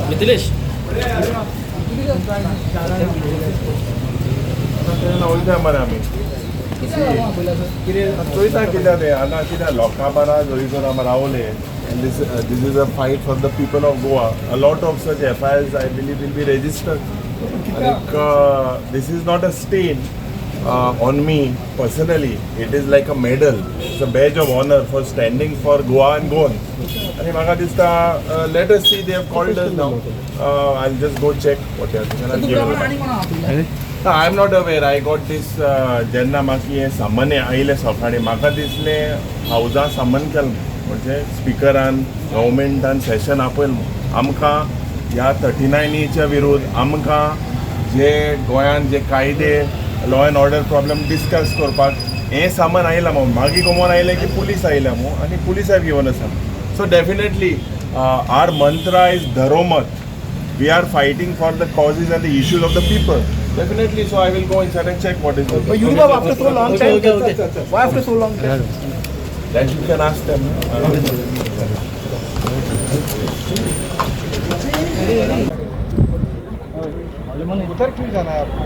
मिथिलेश उलट्या मरे आमी चोयता कित्याक तें हांगा कित्याक लोकां बारा जरी करून आमी रावले. And this is a fight for the people of Goa. A lot of such FIRs, I believe, will be registered. This is not a stain on me personally. It is like a medal. It's a badge of honor for standing for Goa and Goan. Let us see. They have called us now. I'll just go check what they are doing. I am not aware. I got this जेन्ना म्हाका हे समन आयले सकाळी म्हाका दिसले हावजा समन केलें म्हणजे स्पिकरान गव्हर्मेंटान session आपयलें आमकां ह्या 39च्या विरोध आमकां जे गोंयान जे कायदे law and order problem discuss करपाक हें सामान आयलां मो मागीर गोमोन आयलें की पुलीस आयल्या मो आनी police have given us so definitely our mantra is धरोमत. We are fighting for the causes and the issues of the people. Definitely, so I will go inside and check what is the. But Yuri, after so long time, why after so long time? That you can ask them. उधर क्यों जाना है आपको?